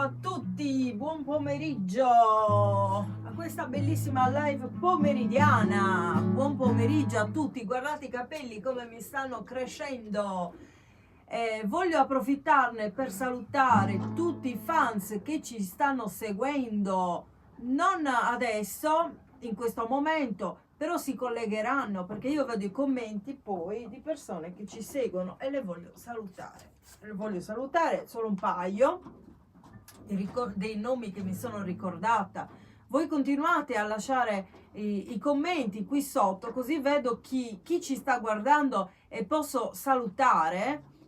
a tutti, buon pomeriggio a questa bellissima live pomeridiana. Buon pomeriggio a tutti, guardate i capelli come mi stanno crescendo. Voglio approfittarne per salutare tutti i fans che ci stanno seguendo, non adesso, in questo momento, però si collegheranno, perché io vedo i commenti poi di persone che ci seguono e le voglio salutare. Solo un paio dei nomi che mi sono ricordata. Voi continuate a lasciare i commenti qui sotto, così vedo chi ci sta guardando e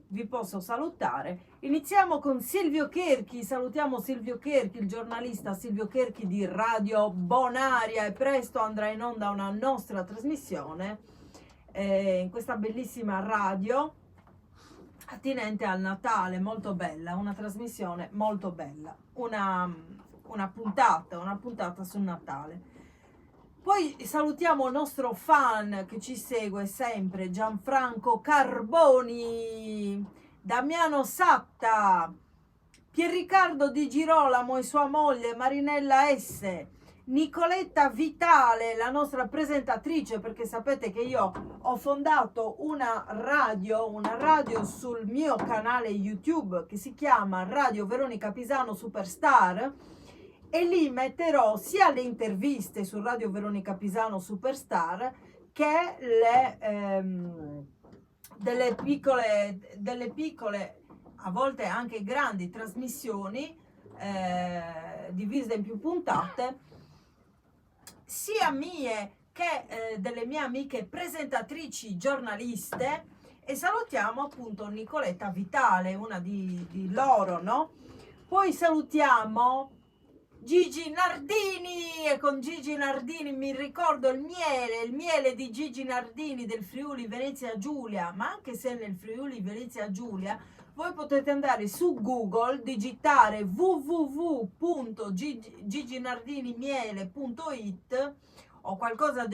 vi posso salutare. Iniziamo con Silvio Cherchi. Salutiamo Silvio Cherchi, il giornalista Silvio Cherchi di Radio Bonaria, e presto andrà in onda una nostra trasmissione in questa bellissima radio attinente al Natale, molto bella, una trasmissione molto bella, una puntata sul Natale. Poi salutiamo il nostro fan che ci segue sempre, Gianfranco Carboni, Damiano Satta, Pierriccardo Di Girolamo e sua moglie Marinella S, Nicoletta Vitale, la nostra presentatrice, perché sapete che io ho fondato una radio sul mio canale YouTube che si chiama Radio Veronica Pisano Superstar, e lì metterò sia le interviste su Radio Veronica Pisano Superstar che delle piccole, a volte anche grandi trasmissioni divise in più puntate, sia mie che delle mie amiche presentatrici giornaliste. E salutiamo appunto Nicoletta Vitale, una di loro, no? Poi salutiamo Gigi Nardini, e con Gigi Nardini mi ricordo il miele di Gigi Nardini del Friuli Venezia Giulia. Ma anche se nel Friuli Venezia Giulia voi potete andare su Google, digitare www.giginardinimiele.it o qualcosa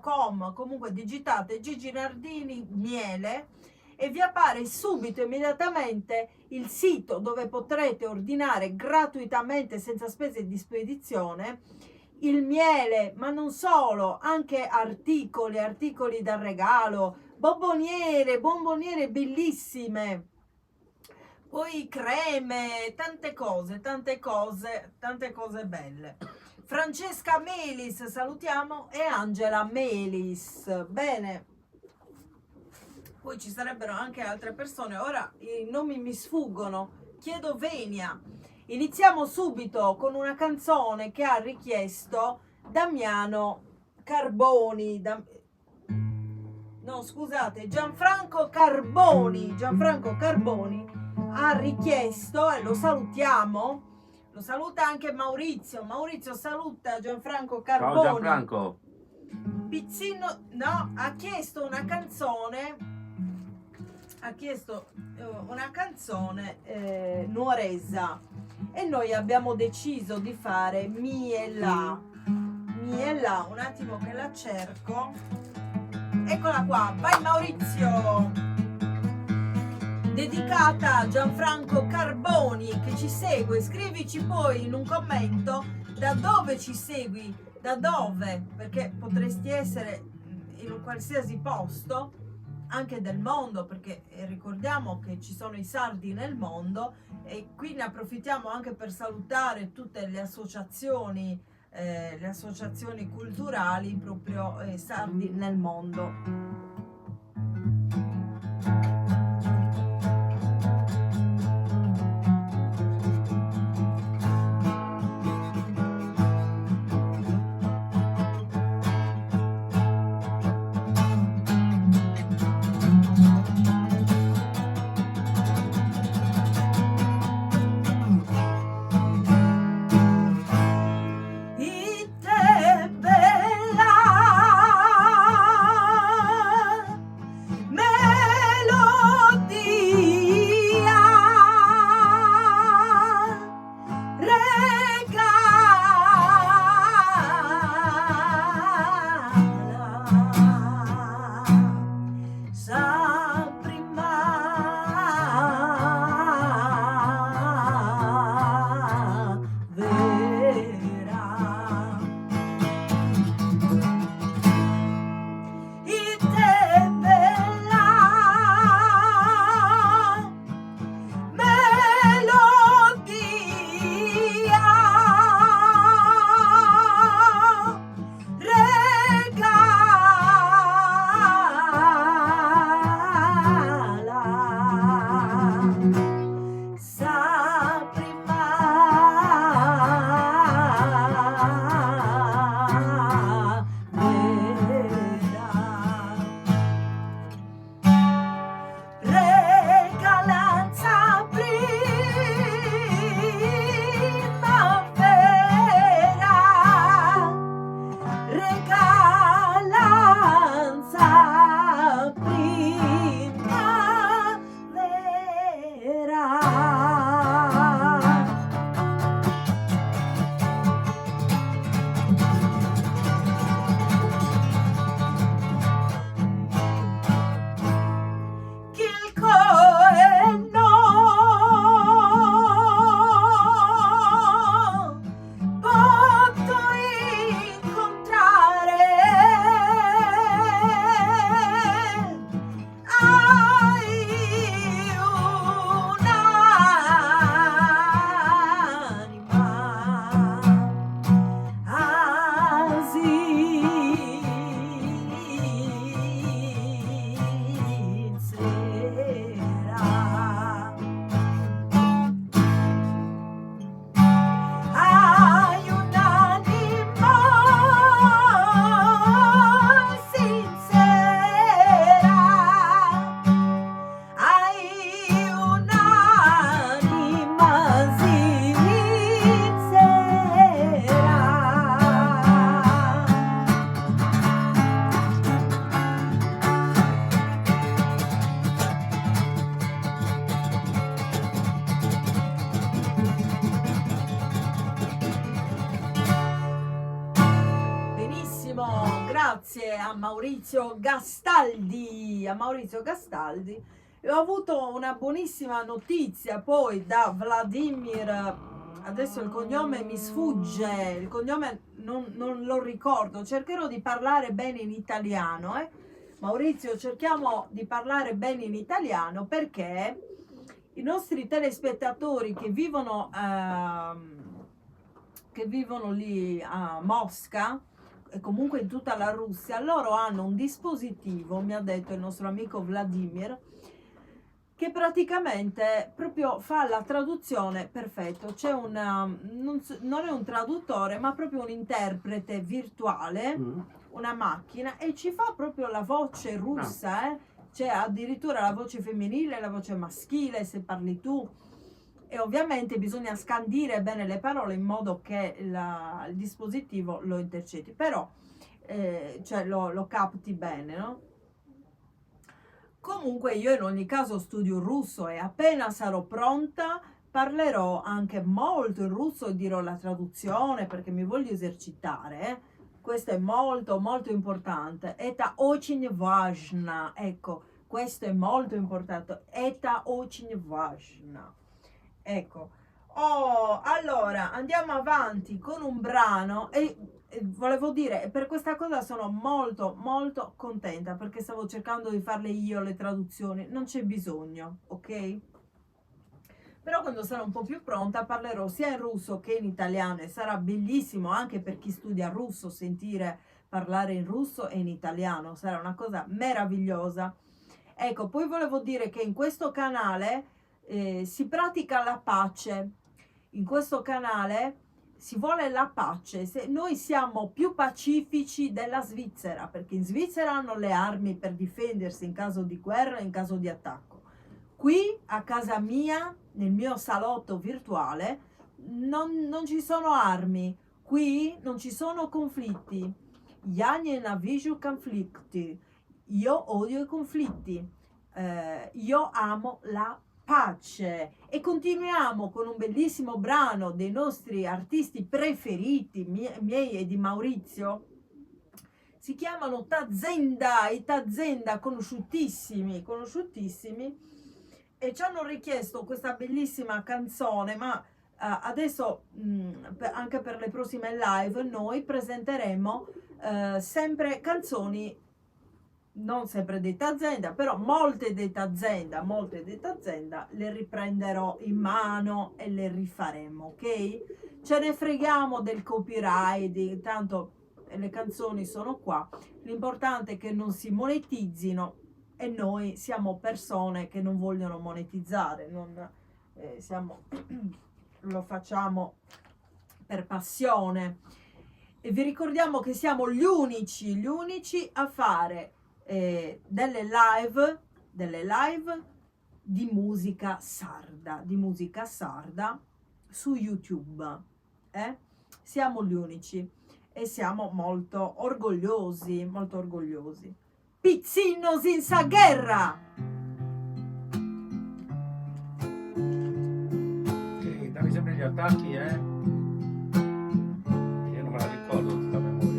.com, comunque digitate Gigi Nardini Miele e vi appare subito, immediatamente, il sito dove potrete ordinare gratuitamente, senza spese di spedizione, il miele, ma non solo, anche articoli da regalo, bomboniere bellissime, poi creme, tante cose belle. Francesca Melis, salutiamo, e Angela Melis. Bene, poi ci sarebbero anche altre persone, ora i nomi mi sfuggono, chiedo venia. Iniziamo subito con una canzone che ha richiesto Damiano Carboni, Gianfranco Carboni ha richiesto, e lo salutiamo. Lo saluta anche Maurizio. Maurizio saluta Gianfranco Carboni. Ciao Gianfranco. Pizzino, no, ha chiesto una canzone. Nuoresa, e noi abbiamo deciso di fare Mi e là. Un attimo che la cerco. Eccola qua, vai Maurizio. Dedicata a Gianfranco Carboni che ci segue. Scrivici poi in un commento da dove ci segui, perché potresti essere in un qualsiasi posto anche del mondo, perché ricordiamo che ci sono i sardi nel mondo, e qui ne approfittiamo anche per salutare tutte le associazioni culturali proprio sardi nel mondo. benissimo, grazie a Maurizio Gastaldi, E ho avuto una buonissima notizia poi da Vladimir, adesso il cognome mi sfugge, il cognome non lo ricordo, cercherò di parlare bene in italiano, Maurizio, cerchiamo di parlare bene in italiano perché i nostri telespettatori che vivono lì a Mosca e comunque in tutta la Russia, loro hanno un dispositivo, mi ha detto il nostro amico Vladimir, che praticamente proprio fa la traduzione perfetto. C'è non è un traduttore, ma proprio un interprete virtuale, una macchina, e ci fa proprio la voce russa, C'è addirittura la voce femminile e la voce maschile se parli tu. E ovviamente bisogna scandire bene le parole in modo che il dispositivo lo intercetti, però cioè lo capti bene, no? Comunque io in ogni caso studio il russo e appena sarò pronta parlerò anche molto il russo e dirò la traduzione perché mi voglio esercitare. Questo è molto molto importante. Это очень важно. Ecco, questo è molto importante. Это очень важно. Ecco. Allora andiamo avanti con un brano e volevo dire, per questa cosa sono molto molto contenta perché stavo cercando di farle io le traduzioni, non c'è bisogno, ok? Però quando sarò un po' più pronta parlerò sia in russo che in italiano e sarà bellissimo anche per chi studia russo sentire parlare in russo e in italiano, sarà una cosa meravigliosa. Ecco, poi volevo dire che in questo canale si pratica la pace, in questo canale si vuole la pace. Noi siamo più pacifici della Svizzera, perché in Svizzera hanno le armi per difendersi in caso di guerra, in caso di attacco. Qui a casa mia, nel mio salotto virtuale, non ci sono armi, qui non ci sono conflitti. Я ненавижу conflitti. Io odio i conflitti. Io amo la pace. E continuiamo con un bellissimo brano dei nostri artisti preferiti, miei e di Maurizio. Si chiamano Tazenda, i Tazenda, conosciutissimi, e ci hanno richiesto questa bellissima canzone, ma adesso anche per le prossime live noi presenteremo sempre canzoni, non sempre dei Tazenda, però molte dei Tazenda le riprenderò in mano e le rifaremo, ok? Ce ne freghiamo del copyright, tanto le canzoni sono qua, l'importante è che non si monetizzino e noi siamo persone che non vogliono monetizzare, lo facciamo per passione. E vi ricordiamo che siamo gli unici a fare delle live di musica sarda su YouTube. Siamo gli unici e siamo molto orgogliosi. Pizzino senza guerra! Che dammi sempre gli attacchi, Io non me la ricordo tutta a memoria.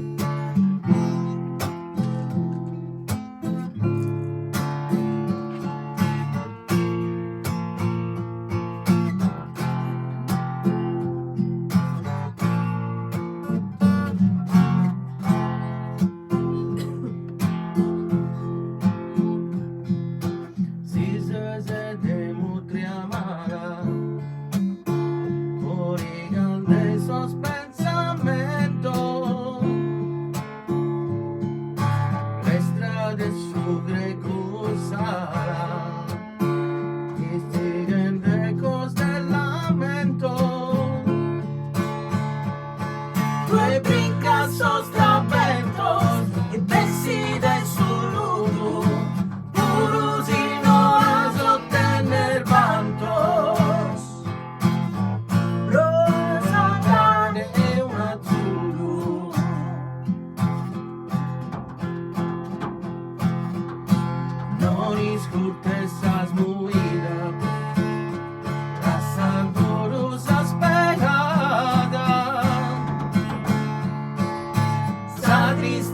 Triste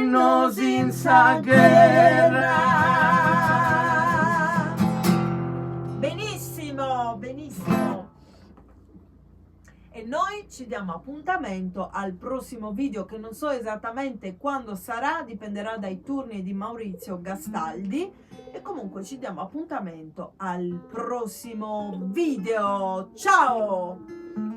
anno senza guerra. Benissimo, benissimo. E noi ci diamo appuntamento al prossimo video, che non so esattamente quando sarà, dipenderà dai turni di Maurizio Gastaldi. E comunque ci diamo appuntamento al prossimo video. Ciao!